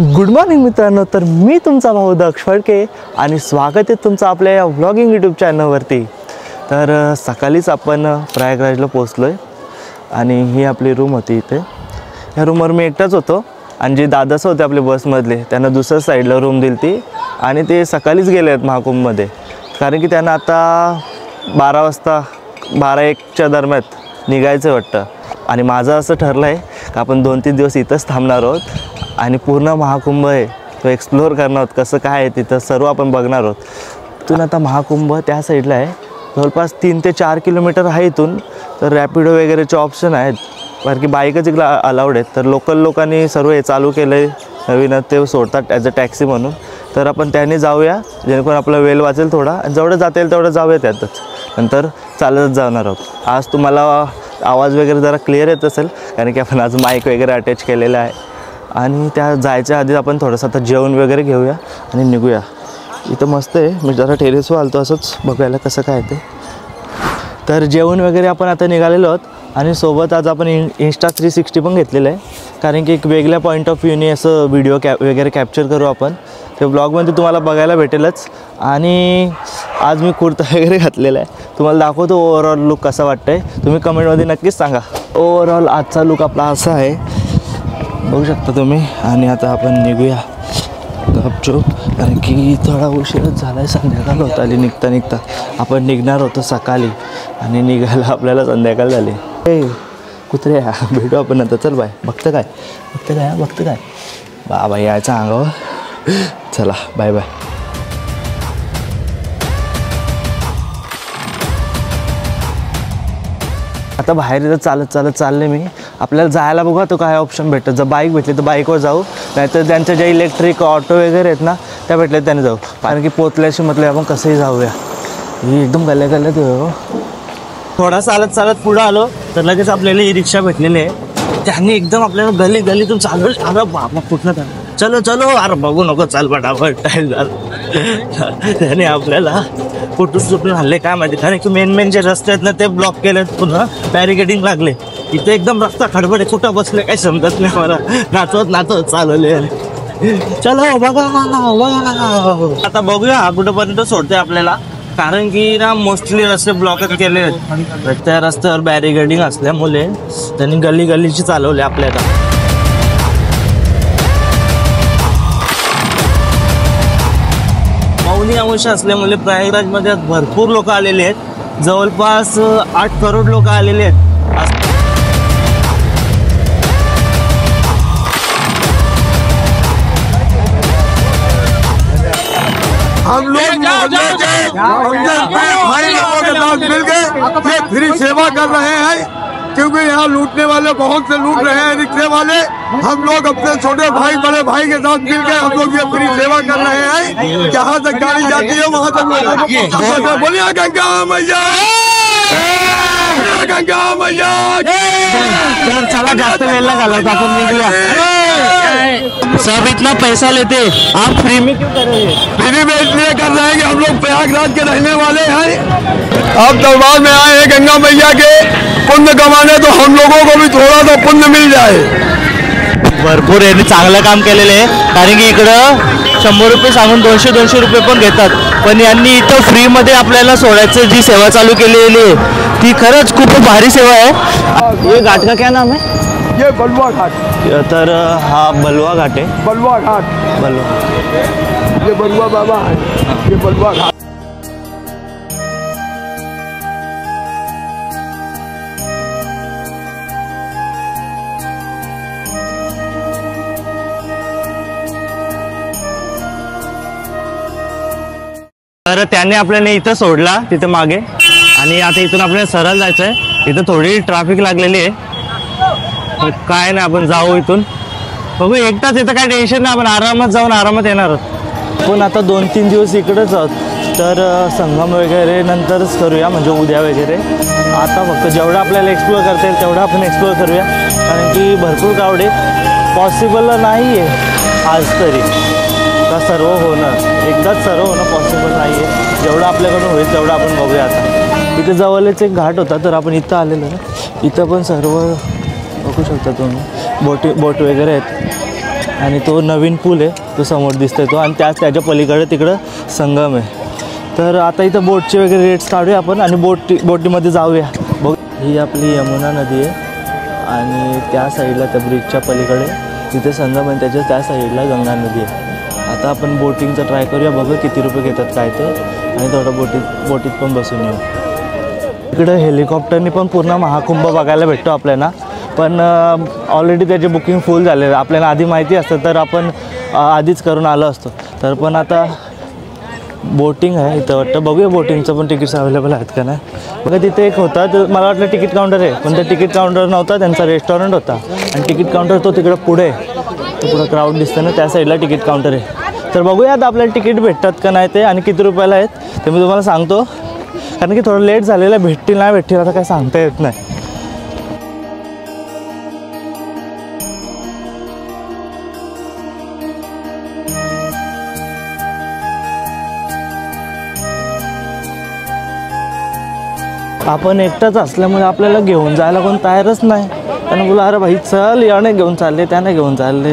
Good morning मित्रांनो, तर मी तुमचा भाऊ दक्ष फडके आणि स्वागत आहे तुमचं आपल्या या व्लॉगिंग यूट्यूब चॅनलवरती। तर सकाळीच आपण प्रयागराजला पोहोचलो आहे आणि ही आपली रूम होती। इथे या रूमवर मी एकटाच होतो आणि जे दादाच होते आपले बसमधले त्यांना दुसऱ्या साईडला रूम दिली ती आणि ते सकाळीच गेले आहेत महाकुंभमध्ये, कारण की त्यांना आता 12 वाजता 12-1च्या दरम्यान निघायचं वाटतं। आणि माझं असं ठरलं आहे की आपण 2-3 दिवस इथंच थांबणार आहोत आणि पूर्ण महाकुंभ आहे तो एक्सप्लोअर करणार आहोत। कसं काय आहे तिथं सर्व आपण बघणार आहोत। इथून आता महाकुंभ त्या साईडला आहे, जवळपास 3 ते 4 किलोमीटर आहे इथून। तर रॅपिडो वगैरेचे ऑप्शन आहेत, कारण की बाईकच इकडे अलाउड आहेत। तर लोकल लोकांनी सर्व हे चालू केलं आहे नवीन, ते सोडतात ॲज अ टॅक्सी म्हणून। तर आपण त्याने जाऊया जेणेकरून आपला वेळ वाचेल थोडा, आणि जेवढं जाता येईल तेवढं जाऊया त्यातच, नंतर चालतच जाणार आहोत। आज तुम्हाला आवाज वगैरे जरा क्लिअर येत असेल, कारण की आपण आज माईक वगैरे अटॅच केलेला आहे। आणि त्या जायच्या आधी आपण थोडंसं आता जेवण वगैरे घेऊया आणि निघूया। इथं मस्त आहे, मी जरा टेरेसवर आलतो असंच बघायला कसं काय ते। तर जेवण वगैरे आपण आता निघालेलो आहोत आणि सोबत आज आपण इंस्टा 360 पण घेतलेलं आहे, कारण की एक वेगळ्या पॉईंट ऑफ व्ह्यूने असं व्हिडिओ वगैरे कॅप्चर करू आपण। ते ब्लॉगमध्ये तुम्हाला बघायला भेटेलच। आणि आज मी कुर्ता वगैरे घातलेला आहे, तुम्हाला दाखवतो ओव्हरऑल लुक कसा वाटतं आहे, तुम्ही कमेंटमध्ये नक्कीच सांगा। ओव्हरऑल आजचा लुक आपला असा आहे, बघू शकता तुम्ही। आणि आता आपण निघूया गपचूप, कारण की थोडा उशीरच झाला आहे, संध्याकाळ होत आली निघता आपण निघणार होतो सकाळी आणि निघायला आपल्याला संध्याकाळ झाली। ए कुत्र्या, भेटू आपण आता, चल बाय। बघतं काय बाबा यायचं अंगावर, चला बाय बाय। आता बाहेर इथं चालत चालले मी, आपल्याला जायला बघा तो काय ऑप्शन भेटतं। जर बाईक भेटली तर बाईकवर जाऊ, नाहीतर त्यांच्या ज्या इलेक्ट्रिक ऑटो वगैरे आहेत ना त्या भेटले त्याने जाऊ, कारण की पोचल्याशी म्हटलं आपण कसंही जाऊया। ही एकदम गल्ल्यात हो। थोडा चालत पुढं आलो तर लगेच आपल्याला ही रिक्षा भेटलेली आहे, त्यांनी एकदम आपल्याला गल्लीतून चालू बाबा कुठनं चलो अरे बघू नको, चाल फटाफट टाईम झाला। त्याने आपल्याला कुठून हल्ले काय माहिती, कारण की मेन जे रस्ते आहेत ना ते ब्लॉक केलेत, पुन्हा बॅरिकेडिंग लागले इथे, एकदम रस्ता खडबड आहे, कुठं बसले काही समजत नाही मला, नाचवत चालवले। चलो बघा आता बघूया कुठंपर्यंत सोडते आपल्याला, कारण की ना मोस्टली रस्ते ब्लॉकच केले आहेत। त्या रस्त्यावर बॅरिकेडिंग असल्यामुळे त्यांनी गल्लीची चालवले आपल्याला। मौनी अमावस्या असल्यामुळे प्रयागराजमध्ये भरपूर लोक आलेले आहेत, जवळपास 8 करोड लोक आलेले आहेत। हम लोग भाई लोगों के साथ मिलकर ये फ्री सेवा कर रहे हैं, क्योंकि यहाँ लूटने वाले बहुत से लूट रहे हैं रिक्शे वाले। हम लोग अपने छोटे भाई बड़े भाई के साथ मिलकर हम लोग ये फ्री सेवा कर रहे हैं। जहाँ तक गाड़ी जाती है वहाँ तक बोलिए गंगा मैया, गंगा मैया। चला जास्त वेळ घालत आपण निघूया। सब इतना पैसा लेते आप फ्री में क्यों कर रहे हैं? फ्री में इसलिए कर रहे हैं कि हम लोग प्रयागराज के रहने वाले हैं, अब दरबार में आए हैं गंगा मैया के पुण्य कमाने, तो हम लोगों को भी थोड़ा सा पुण्य मिल जाए। भरपूर यांनी चांगलं काम केलेलं आहे, कारण की इकडं 100 रुपये सांगून 200 रुपये पण घेतात, पण यांनी इथं फ्रीमध्ये आपल्याला सोडायचं जी सेवा चालू केलेली आहे ती खरंच खूप भारी सेवा आहे। ये घाट का क्या नाम है? ये बलुआ घाट। तर हा बलुआ घाट आहे, बलुआ घाट, ये बलुआ बाबा है, ये बलुआ घाट। तर त्याने आपल्याला इथं सोडला तिथं मागे, आणि आता इथून आपल्याला सरळ जायचं आहे। इथं थोडी ट्रॅफिक लागलेली आहे, काय नाही आपण जाऊ इथून, बघू एकटाच इथं काय टेन्शन नाही, आपण आरामात जाऊन आरामात येणार आहोत। पण आता 2-3 दिवस इकडंच आहोत, तर संगम वगैरे नंतरच करूया, म्हणजे उद्या वगैरे। आता फक्त जेवढं आपल्याला एक्सप्लोअर करता येईल तेवढं आपण एक्सप्लोअर करूया, कारण की भरपूर क्राऊड आहे, पॉसिबल नाही आहे आज तरी का सर्व होणं, एकदाच सर्व होणं पॉसिबल नाही आहे। जेवढं आपल्याकडून होईल तेवढं आपण बघूया। आता इथे जवळच एक घाट होता, तर आपण इथं आलेलो ना, इथं पण सर्व बघू शकता तुम्ही, बोट वगैरे आहेत। आणि तो नवीन पूल आहे तो समोर दिसतोय तो, आणि त्याच्या पलीकडे तिकडं संगम आहे. तर आता इथं बोटचे वगैरे रेट्स काढूया आपण आणि बोटीमध्ये जाऊया. बघ, ही आपली यमुना नदी आहे आणि त्या साईडला त्या ब्रिजच्या पलीकडे तिथे संगम आहे, त्याच्या त्या साईडला गंगा नदी आहे. आता आपण बोटिंगचं ट्राय करूया, बघू किती रुपये घेतात काय ते, आणि थोडं बोटीत पण बसून येऊ. इकडं हेलिकॉप्टरनी पण पूर्ण महाकुंभ बघायला भेटतो आपल्याला, पण ऑलरेडी त्याचे बुकिंग फुल झाले. आपल्याला आधी माहिती असतं तर आपण आधीच करून आलो असतो. तर पण आता बोटिंग आहे इथं वाटतं, बघूया बोटिंगचं पण तिकीट्स अवेलेबल आहेत का नाही. बघा तिथे एक होता, तर मला वाटलं तिकीट काउंटर आहे, पण ते तिकीट काउंटर नव्हता, त्यांचा रेस्टॉरंट होता. आणि तिकीट काउंटर तो तिकडं पुढे आहे, तो पुढं क्राऊड दिसतं ना, त्या साईडला तिकीट काउंटर आहे. तर बघूया आता आपल्याला तिकीट भेटतात का नाही ते, आणि किती रुपयाला आहेत ते मी तुम्हाला सांगतो, कारण की थोडं लेट झालेलं आहे. भेटतील नाही भेटतील आता काय सांगता येत नाही. आपण एकटाच असल्यामुळे आपल्याला घेऊन जायला कोण तयारच नाही. आणि बोला अरे भाई चल, याने घेऊन चालले त्याने घेऊन चालले,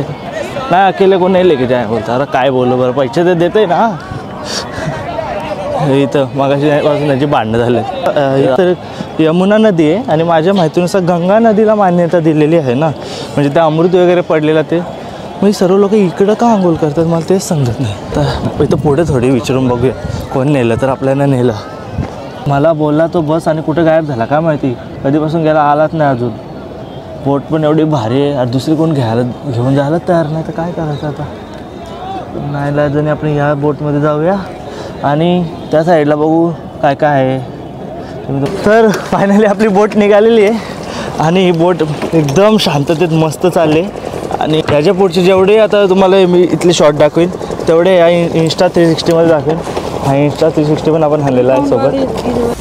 नाही अकेले कोण नाही लेके जाय. बोलतो अरे काय बोलू बरं, पैसे तर देते ना. इथं मगाशी पासून त्याची भांडणं झाले. तर यमुना नदी आहे आणि माझ्या माहितीनुसार गंगा नदीला मान्यता दिलेली आहे ना, म्हणजे त्या अमृत वगैरे पडलेला ते. मग सर्व लोक इकडं का आंघोळ करतात मला तेच समजत नाही. तर इथं पुढे थोडी विचारून बघूया कोण नेलं तर आपल्याला नेलं. मला बोलला तो बस आणि कुठे गायब झाला काय माहिती, कधीपासून गेला आलाच नाही अजून. बोट पण एवढी भारी आहे आणि दुसरी कोण घेऊन जायला तयार नाही, तर काय करायचं आता. नाही लाजणी आपण या बोटमध्ये जाऊया आणि त्या साईडला बघू काय काय आहे. तर फायनली आपली बोट निघालेली आहे आणि ही बोट एकदम शांततेत मस्त चालली. आणि ह्याच्या पुढचे जेवढे आता तुम्हाला मी इथले शॉट दाखवेन तेवढे या इंस्टा 360मध्ये दाखवेन. हा इंस्टा 360 पण आपण आणलेला आहे सोबत.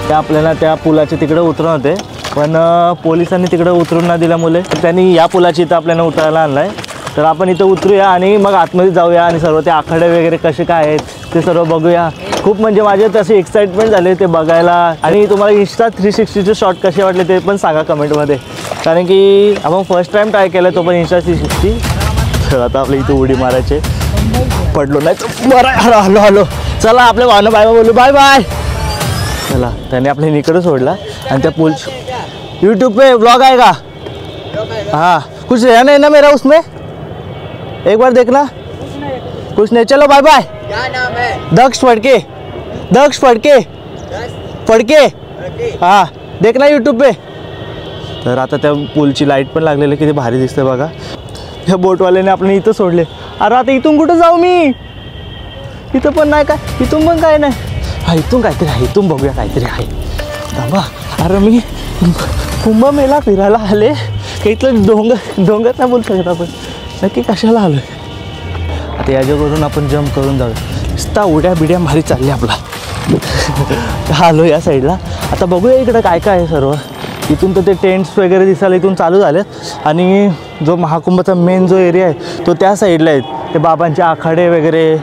त्या आपल्याला त्या पुलाच्या तिकडे उतरवून होते, पण पोलिसांनी तिकडे उतरून न दिल्यामुळे त्यांनी या पुलाची इथं आपल्याला उतरायला आणलं आहे. तर आपण इथं उतरूया आणि मग आतमध्ये जाऊया आणि सर्व ते आखाडे वगैरे कसे काय आहेत ते सर्व बघूया. खूप म्हणजे माझे तसे एक्साइटमेंट झाले ते बघायला. आणि तुम्हाला इंस्टा 360चे शॉट कसे वाटले ते पण सांगा कमेंटमध्ये, कारण की आपण फर्स्ट टाईम ट्राय केलं तो पण इंस्टा 360. तर आता आपल्या इथं उडी मारायचे, पडलो नाही बरं. हॅलो हॅलो चला आपल्या भावना बाय बोलू, बाय बाय. चला त्याने आपल्या इकडे सोडला आणि त्या पुल यूट्यूब पे व्लॉग आएगा. हाँ कुछ रहना है ना मेरा उसमें, एक बार देखना. कुछ नहीं, चलो बाय बाय. क्या नाम है? दक्ष फड़के. दक्ष फड़के. फड़के हाँ, देखना यूट्यूब पे. तर आता त्या पूलची लाईट पण लागलेली, किती भारी दिसते बघा. त्या बोटवाल्याने आपल्याला इथं सोडले. अरे आता इथून कुठं जाऊ मी, इथं पण नाही काय, इथून पण काय नाही. हा इथून काहीतरी आहे, इथून बघूया काहीतरी आहे. बाबा अरे मी कुंभमेळा फिरायला आले का, इथलं डोंगर नाही बोलू शकत आपण, नक्की कशाला आलो आहे. आता याच्याकडून आपण जम्प करून जाऊ. नुसता उड्या बिड्या भारी चालली आपला. आलो या साईडला. आता बघूया इकडं काय काय आहे सर्व. इथून तर ते टेंट्स वगैरे दिसायला इथून चालू झालेत आणि जो महाकुंभाचा मेन जो एरिया आहे तो त्या साईडला आहे. ते बाबांचे आखाडे वगैरे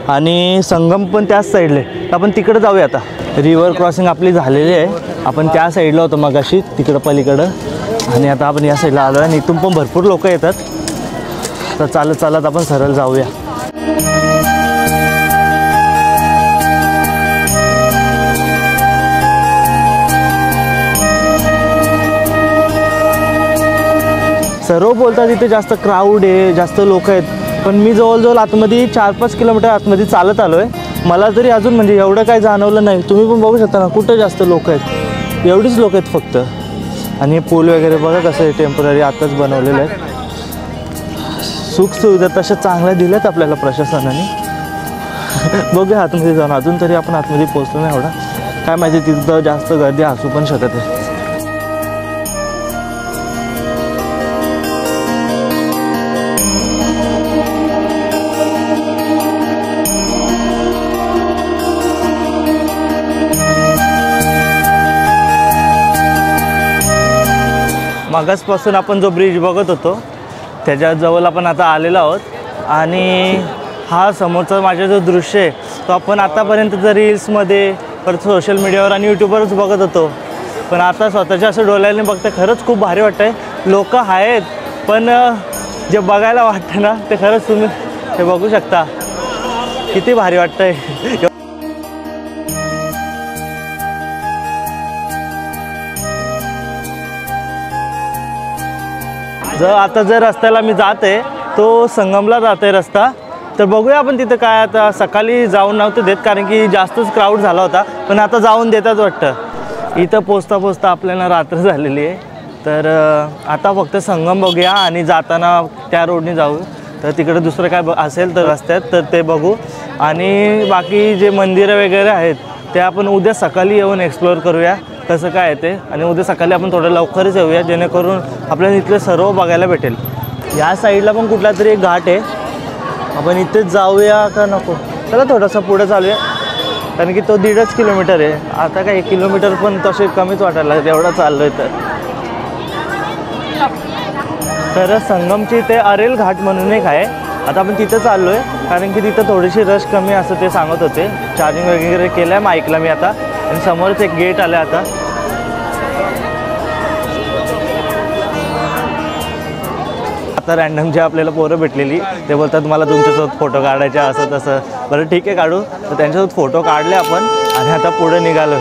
आणि संगम पण त्याच साईडला आहे. आपण तिकडं जाऊया आता. रिव्हर क्रॉसिंग आपली झालेली आहे, आपण त्या साईडला होतो मगाशी तिकडं पलीकडं, आणि आता आपण या साईडला आलो आणि इथून पण भरपूर लोक येतात. तर चालत चालत आपण सरळ जाऊया. सर्व बोलतात इथे जास्त क्राऊड आहे, जास्त लोक आहेत, पण मी जवळजवळ आतमध्ये 4-5 किलोमीटर आतमध्ये चालत आलो आहे. मला तरी अजून म्हणजे एवढं काय जाणवलं नाही. तुम्ही पण बघू शकता ना कुठं जास्त लोक आहेत, एवढीच लोक आहेत फक्त. आणि पूल वगैरे बघा कसं आहे, टेम्पररी आताच बनवलेलं आहे. सुखसुविधा तशा चांगल्या दिल्यात आपल्याला प्रशासनाने. बघूया आतमध्ये जाऊन. अजून तरी आपण आतमध्ये पोहोचलो नाही एवढा. काय माहिती तिथं जास्त गर्दी असू पण शकत आहे. मागासपासून आपण जो ब्रिज बघत होतो त्याच्याजवळ आपण आता आलेलो आहोत. आणि हा समोरचा माझा जो दृश्य आहे तो आपण आतापर्यंत जर रील्समध्ये परत सोशल मीडियावर आणि यूट्यूबवरच बघत होतो, पण आता स्वतःच्या असं डोळ्याने बघता खरंच खूप भारी वाटतं आहे. लोक आहेत पण जे बघायला वाटतं ना ते खरंच तुम्ही हे बघू शकता, किती भारी वाटतं आहे. आता जर रस्त्याला मी जात आहे तो संगमला जात आहे रस्ता. तर बघूया आपण तिथं काय. आता सकाळी जाऊन नव्हतं देत कारण की जास्तच क्राऊड झाला होता, पण आता जाऊन देतात वाटतं. इथं पोचता पोचता आपल्याला रात्र झालेली आहे. तर आता फक्त संगम बघूया आणि जाताना त्या रोडने जाऊ. तर तिकडे दुसरं काय असेल तर रस्त्यात तर ते बघू. आणि बाकी जे मंदिरं वगैरे आहेत ते आपण उद्या सकाळी येऊन एक्सप्लोअर करूया कसं काय आहे ते. आणि उद्या सकाळी आपण थोडं लवकरच येऊया जेणेकरून आपल्याला इथलं सर्व बघायला भेटेल. या साईडला पण कुठला तरी एक घाट आहे, आपण इथेच जाऊया का नको. चला थोडंसं पुढे चालूया कारण की तो 1.5 किलोमीटर आहे. आता काय 1 किलोमीटर पण तसे कमीच वाटायला लागतं एवढं चाललो आहे. तर संगमची इथे अरेल घाट म्हणून एक आहे. आता आपण तिथं चाललो आहे कारण की तिथं थोडीशी रश कमी असं ते सांगत होते. चार्जिंग वगैरे केलं आहे मग ऐकलं मी आता. आणि समोरच एक गेट आलं आता. आता रॅन्डम जे आपल्याला पोरं भेटलेली ते बोलतात मला तुमच्यासोबत फोटो काढायचे असं तसं. बरं ठीक आहे काढू. तर त्यांच्यासोबत फोटो काढले आपण आणि आता पुढे निघालो.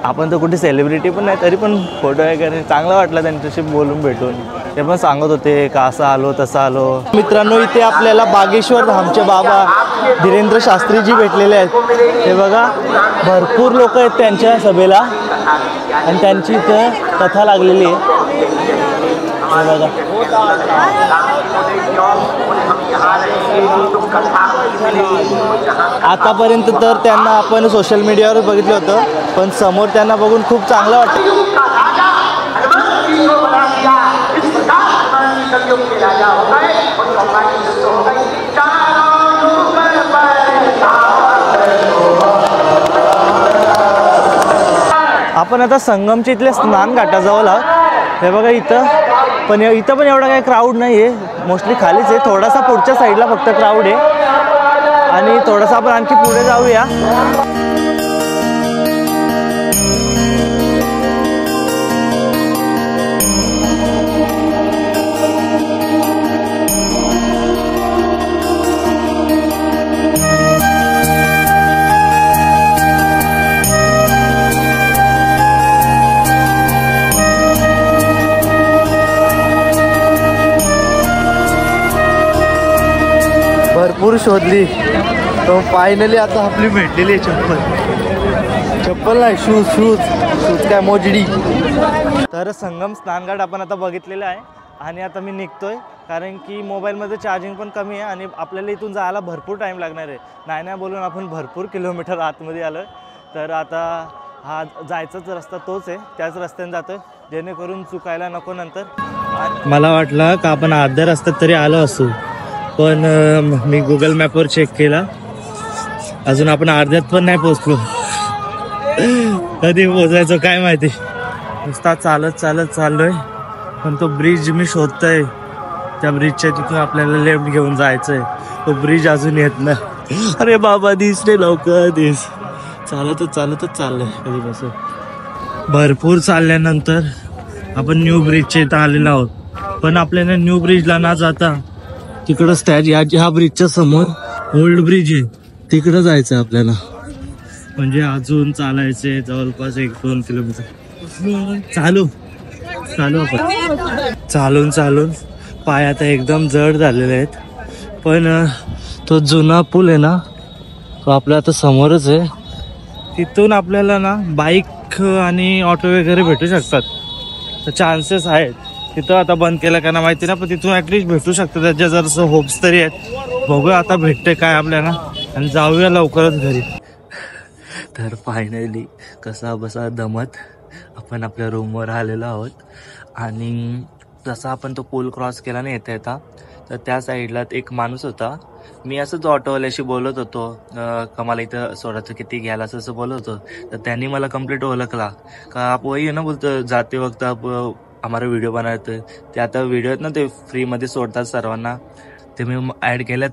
आपण तर कुठे सेलिब्रिटी पण नाही तरी पण फोटो वगैरे चांगला वाटला त्यांच्याशी बोलून भेटून. ते पण सांगत होते का असं आलो तसं आलो. मित्रांनो इथे आपल्याला बागेश्वर धामचे बाबा धीरेंद्र शास्त्रीजी भेटलेले आहेत. हे बघा भरपूर लोक आहेत त्यांच्या सभेला आणि त्यांची इथं कथा लागलेली आहे. हे बघा आतापर्यंत तर त्यांना आपण सोशल मीडियावर बघितलं होतं पण समोर त्यांना बघून खूप चांगलं वाटतं. आपण आता संगमच्या इथल्या स्नान घाटाजवळ आहोत. हे बघा इथं पण एवढा काही क्राऊड नाही आहे. मोस्टली खालीच आहे. थोडासा पुढच्या साईडला फक्त क्राऊड आहे. आणि थोडासा आपण आणखी पुढे जाऊया. भरपूर शोधली तो फायनली आता आपली भेटलेली आहे चप्पल नाही शूज काय मोजडी. तर संगम स्नानघाट आपण आता बघितलेलं आहे आणि आता मी निघतोय कारण की मोबाईलमध्ये चार्जिंग पण कमी आहे आणि आपल्याला इथून जायला भरपूर टाईम लागणार आहे. नाही बोलून आपण भरपूर किलोमीटर आतमध्ये आलो. तर आता हा जायचाच रस्ता तोच आहे, त्याच रस्त्याने जातोय जेणेकरून चुकायला नको नंतर. मला वाटलं का आपण अर्ध्या रस्त्यात तरी आलो असू पण मी गुगल मॅपवर चेक केला अजून आपण अर्ध्यात पण नाही पोचलो. कधी पोचायचो काय माहिती. नुसता चालत चाललोय पण तो ब्रिज मी शोधतोय. त्या ब्रिजच्या तिथून आपल्याला लेफ्ट घेऊन जायचंय. तो ब्रिज अजून येत नाही. अरे बाबा दिस रे लवकर दिस. चालतच चाललंय कधीपासून. भरपूर चालल्यानंतर आपण न्यू ब्रिजच्या इथं आलेलो आहोत. पण आपल्याला न्यू ब्रिजला ना जाता तिकडंच ह्या ब्रिजच्या समोर ओल्ड ब्रिज आहे तिकडं जायचं आपल्याला. म्हणजे अजून चालायचे जवळपास 1-2 किलोमीटर चालू. चालू आपण. चालून चालून पाय आता एकदम जड झालेले आहेत. पण तो जुना पूल आहे ना, तो आपल्या आता समोरच आहे. तिथून आपल्याला ना बाईक आणि ऑटो वगैरे भेटू शकतात. तर चान्सेस आहेत. तिथं आता बंद केलं का ना माहिती ना, पण तिथून ॲटलिस्ट भेटू शकतं. त्याच्या जरासं होप्स तरी आहेत. बघूया आता भेटते काय आपल्याला, आणि जाऊया लवकरच घरी. तर फायनली कसा बसा दमत आपण आपल्या रूमवर आलेलो आहोत. आणि जसा आपण तो पूल क्रॉस केला ना येता येता, तर त्या साईडला एक माणूस होता. मी असंच ऑटोवाल्याशी बोलत होतो का मला इथं सोडायचं किती घ्यायला असं बोलत होतो. तर त्यांनी मला कंप्लीट ओळखला का आप वही ना बोलतं जाते वक्त आप हमारा व्हिडिओ बनाते. ते आता व्हिडिओ आहेत ना ते फ्रीमध्ये सोडतात सर्वांना, ते मी ॲड केलं.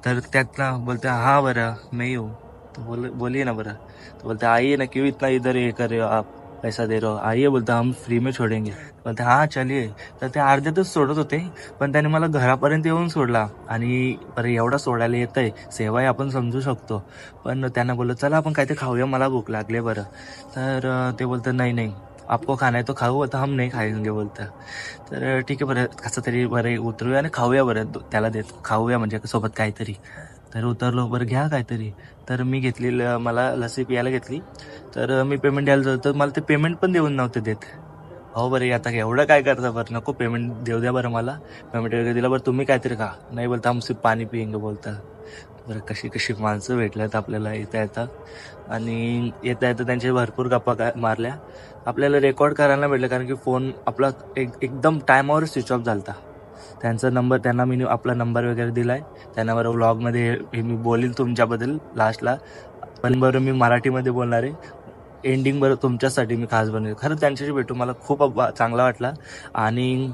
तर त्यातला बोलते हाँ बरं मैं येऊ. तो बोलिए ना बरं. तो बोलते आइए ना, क्यों इतना इधर ये कर रहे हो आप, पैसा दे रहे हो, आइए बोलता हम फ्री में छोडेंगे. बोलते हाँ चलिए. तर ते अर्ध्यातच सोडत होते, पण त्याने मला घरापर्यंत येऊन सोडला. आणि बरं एवढा सोडायला येतं आहे, सेवाही आपण समजू शकतो. पण त्यांना बोललं चला आपण काहीतरी खाऊया, मला भूक लागले बरं. तर ते बोलतं नाही नाही आपको खाना है तो खाऊ, होता हम नाही खाएंगे बोलतं. तर ठीक आहे बरं, कसं तरी बरं उतरूया आणि खाऊया बरं. त्याला देत खाऊया म्हणजे सोबत काहीतरी. तर उतरलो, बरं घ्या काहीतरी. तर मी घेतलेलं, मला लस्सी प्यायला घेतली. तर मी पेमेंट द्यायला जातो, तर मला ते पेमेंट पण देऊन नव्हते देत. हो बरं आता एवढं काय करता बरं, नको पेमेंट देऊ द्या बरं मला. पेमेंट वगैरे दिलं, बरं तुम्ही काहीतरी खा. नाही बोलता हम सिर्फ पाणी पिएंगे बोलता. बरं कशी कशी माणसं भेटल्यात आपल्याला येता येता. आणि येता येता त्यांचे भरपूर गप्पा मारल्या. आपल्याला रेकॉर्ड करायला भेटलं, कारण की फोन आपला एकदम टायमावर स्विच ऑफ झाला. त्यांचा नंबर, त्यांना मी आपला नंबर वगैरे दिला आहे. त्यांना बरं व्लॉगमध्ये हे मी बोलील तुमच्याबद्दल लास्टला. पण बरं मी मराठीमध्ये बोलणार आहे. एंडिंग बरं तुमच्यासाठी मी खास बनवेल. खरं त्यांच्याशी भेटून मला खूप चांगला वाटला. आणि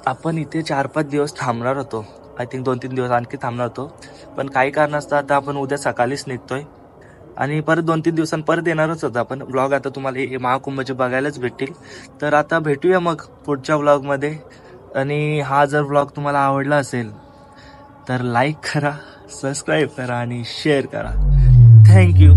आपण इथे 4-5 दिवस थांबणार होतो. आय थिंक 2-3 दिवस आणखी थांबणार होतो. पण काही कारणास्तव आता आपण उद्या सकाळीच निघतोय. आणि परत 2-3 दिवसांनी परत येणारच होतं आपण. व्लॉग आता तुम्हाला हे महाकुंभचे बघायलाच भेटतील. तर आता भेटूया मग पुढच्या व्लॉगमध्ये. आणि हा जर व्लॉग तुम्हाला आवडला असेल तर लाईक करा, सबस्क्राईब करा आणि शेअर करा. थँक्यू.